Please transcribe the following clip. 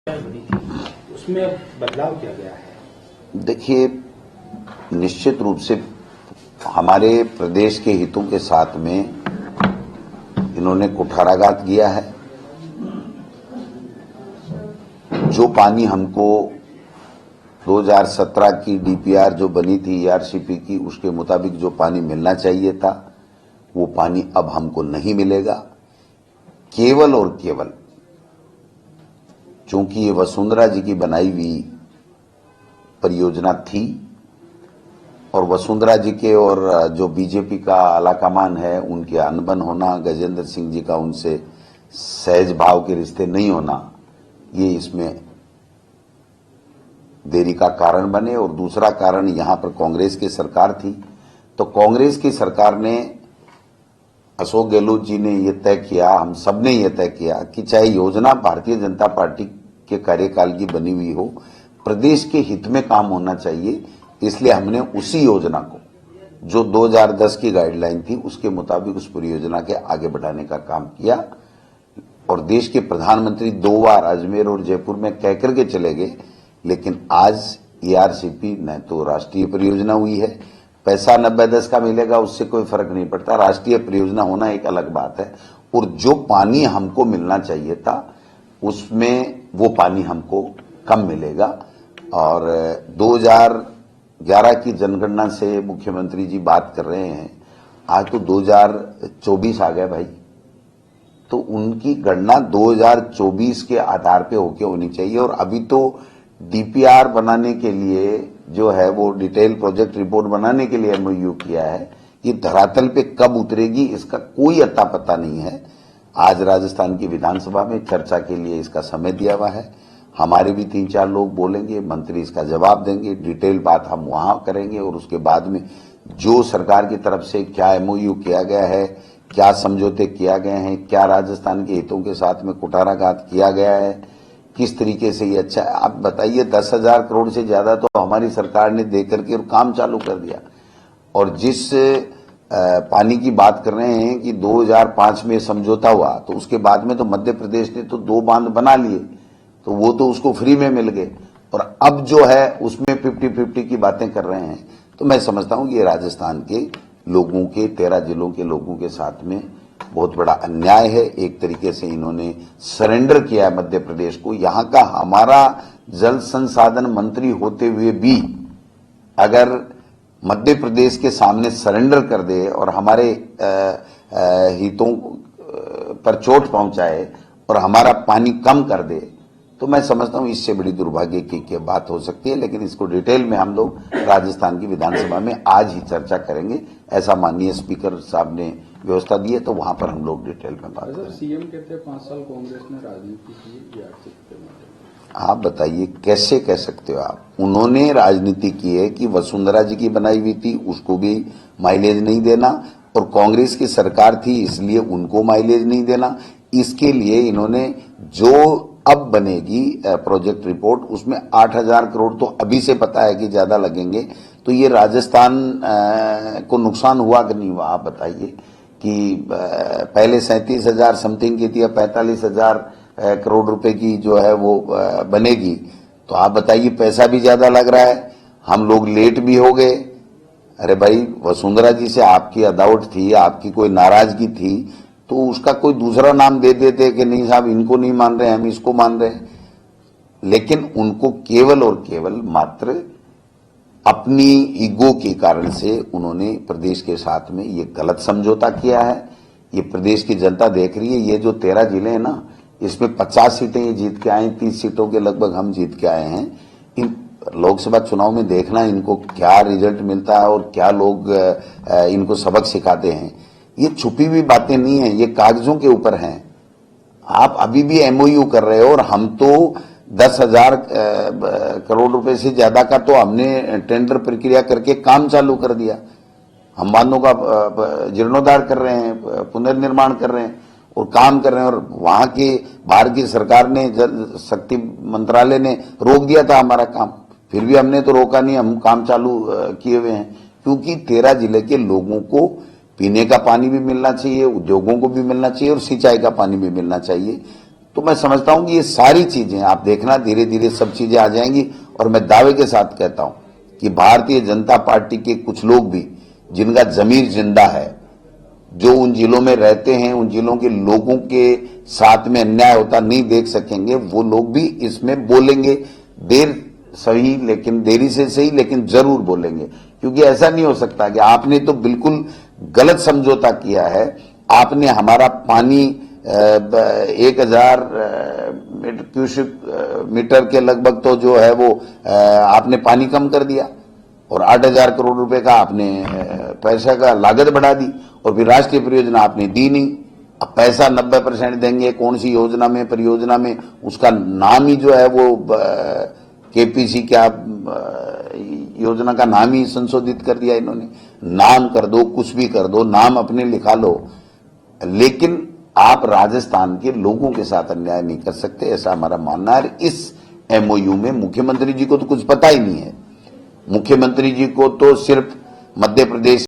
उसमें बदलाव किया गया है। देखिए, निश्चित रूप से हमारे प्रदेश के हितों के साथ में इन्होंने कुठाराघात किया है। जो पानी हमको 2017 की डीपीआर जो बनी थी ईआरसीपी की, उसके मुताबिक जो पानी मिलना चाहिए था वो पानी अब हमको नहीं मिलेगा। केवल और केवल चूंकि ये वसुंधरा जी की बनाई हुई परियोजना थी और वसुंधरा जी के और जो बीजेपी का आलाकमान है उनके अनबन होना, गजेंद्र सिंह जी का उनसे सहज भाव के रिश्ते नहीं होना, ये इसमें देरी का कारण बने। और दूसरा कारण, यहां पर कांग्रेस की सरकार थी, तो कांग्रेस की सरकार ने, अशोक गहलोत जी ने यह तय किया, हम सब ने यह तय किया कि चाहे योजना भारतीय जनता पार्टी के कार्यकाल की बनी हुई हो, प्रदेश के हित में काम होना चाहिए। इसलिए हमने उसी योजना को, जो 2010 की गाइडलाइन थी, उसके मुताबिक उस परियोजना के आगे बढ़ाने का काम किया। और देश के प्रधानमंत्री 2 बार अजमेर और जयपुर में कह करके चले गए, लेकिन आज ईआरसीपी न तो राष्ट्रीय परियोजना हुई है, पैसा 90-10 का मिलेगा उससे कोई फर्क नहीं पड़ता, राष्ट्रीय परियोजना होना एक अलग बात है। और जो पानी हमको मिलना चाहिए था उसमें वो पानी हमको कम मिलेगा। और 2011 की जनगणना से मुख्यमंत्री जी बात कर रहे हैं, आज तो 2024 आ गया भाई, तो उनकी गणना 2024 के आधार पे होके होनी चाहिए। और अभी तो डीपीआर बनाने के लिए जो है वो डिटेल प्रोजेक्ट रिपोर्ट बनाने के लिए एमओयू किया है, ये धरातल पे कब उतरेगी इसका कोई अता पता नहीं है। आज राजस्थान की विधानसभा में चर्चा के लिए इसका समय दिया हुआ है, हमारे भी 3-4 लोग बोलेंगे, मंत्री इसका जवाब देंगे, डिटेल बात हम वहां करेंगे। और उसके बाद में जो सरकार की तरफ से क्या एमओयू किया गया है, क्या समझौते किया गए हैं, क्या राजस्थान के हितों के साथ में कुठाराघात किया गया है, किस तरीके से ये अच्छा है, आप बताइए। 10,000 करोड़ से ज्यादा तो हमारी सरकार ने दे करके और काम चालू कर दिया। और जिस पानी की बात कर रहे हैं कि 2005 में समझौता हुआ, तो उसके बाद में तो मध्य प्रदेश ने तो 2 बांध बना लिए, तो वो तो उसको फ्री में मिल गए। और अब जो है उसमें 50-50 की बातें कर रहे हैं। तो मैं समझता हूं कि ये राजस्थान के लोगों के, 13 जिलों के लोगों के साथ में बहुत बड़ा अन्याय है। एक तरीके से इन्होंने सरेंडर किया है मध्य प्रदेश को। यहां का हमारा जल संसाधन मंत्री होते हुए भी अगर मध्य प्रदेश के सामने सरेंडर कर दे और हमारे हितों पर चोट पहुंचाए और हमारा पानी कम कर दे, तो मैं समझता हूं इससे बड़ी दुर्भाग्य की बात हो सकती है। लेकिन इसको डिटेल में हम लोग राजस्थान की विधानसभा में आज ही चर्चा करेंगे, ऐसा माननीय स्पीकर साहब ने व्यवस्था दी है, तो वहां पर हम लोग डिटेल में बात करेंगे। सीएम कहते हैं 5 साल कांग्रेस ने राजनीति की, आप बताइए कैसे कह सकते हो आप? उन्होंने राजनीति की है कि वसुंधरा जी की बनाई हुई थी, उसको भी माइलेज नहीं देना, और कांग्रेस की सरकार थी इसलिए उनको माइलेज नहीं देना। इसके लिए इन्होंने जो अब बनेगी प्रोजेक्ट रिपोर्ट, उसमें 8,000 करोड़ तो अभी से पता है कि ज्यादा लगेंगे। तो ये राजस्थान को नुकसान हुआ कि नहीं हुआ, आप बताइए। कि पहले 37,000 समथिंग की थी, अब 45,000 करोड़ रुपए की जो है वो बनेगी, तो आप बताइए पैसा भी ज्यादा लग रहा है, हम लोग लेट भी हो गए। अरे भाई, वसुंधरा जी से आपकी अदावट थी, आपकी कोई नाराजगी थी, तो उसका कोई दूसरा नाम दे देते कि नहीं साहब इनको नहीं मान रहे, हम इसको मान रहे हैं। लेकिन उनको केवल और केवल मात्र अपनी ईगो के कारण से उन्होंने प्रदेश के साथ में ये गलत समझौता किया है। ये प्रदेश की जनता देख रही है। ये जो 13 जिले हैं ना, इसमें 50 सीटें ये जीत के आए, 30 सीटों के लगभग हम जीत के आए हैं। इन लोकसभा चुनाव में देखना इनको क्या रिजल्ट मिलता है और क्या लोग इनको सबक सिखाते हैं। ये छुपी हुई बातें नहीं है, ये कागजों के ऊपर हैं। आप अभी भी एमओयू कर रहे हो, और हम तो 10,000 करोड़ रुपए से ज्यादा का तो हमने टेंडर प्रक्रिया करके काम चालू कर दिया। हम बांधों का जीर्णोद्धार कर रहे हैं, पुनर्निर्माण कर रहे हैं और काम कर रहे हैं। और वहां के बाहर की सरकार ने, जल शक्ति मंत्रालय ने रोक दिया था हमारा काम, फिर भी हमने तो रोका नहीं, हम काम चालू किए हुए हैं। क्योंकि 13 जिले के लोगों को पीने का पानी भी मिलना चाहिए, उद्योगों को भी मिलना चाहिए और सिंचाई का पानी भी मिलना चाहिए। तो मैं समझता हूं कि ये सारी चीजें आप देखना धीरे धीरे सब चीजें आ जाएंगी। और मैं दावे के साथ कहता हूं कि भारतीय जनता पार्टी के कुछ लोग भी जिनका जमीर जिंदा है, जो उन जिलों में रहते हैं, उन जिलों के लोगों के साथ में अन्याय होता नहीं देख सकेंगे, वो लोग भी इसमें बोलेंगे। देर सही लेकिन देरी से सही, लेकिन जरूर बोलेंगे। क्योंकि ऐसा नहीं हो सकता कि आपने तो बिल्कुल गलत समझौता किया है। आपने हमारा पानी 1000 क्यूसिक मीटर के लगभग तो जो है वो आपने पानी कम कर दिया, और 8000 करोड़ रुपए का आपने पैसा का लागत बढ़ा दी, और फिर राष्ट्रीय परियोजना आपने दी नहीं। अब पैसा 90% देंगे कौन सी योजना में, परियोजना में, उसका नाम ही जो है वो केपीसी क्या योजना का नाम ही संशोधित कर दिया इन्होंने। नाम कर दो, कुछ भी कर दो, नाम अपने लिखा लो, लेकिन आप राजस्थान के लोगों के साथ अन्याय नहीं कर सकते, ऐसा हमारा मानना है। इस एमओयू में मुख्यमंत्री जी को तो कुछ पता ही नहीं है। मुख्यमंत्री जी को तो सिर्फ मध्य प्रदेश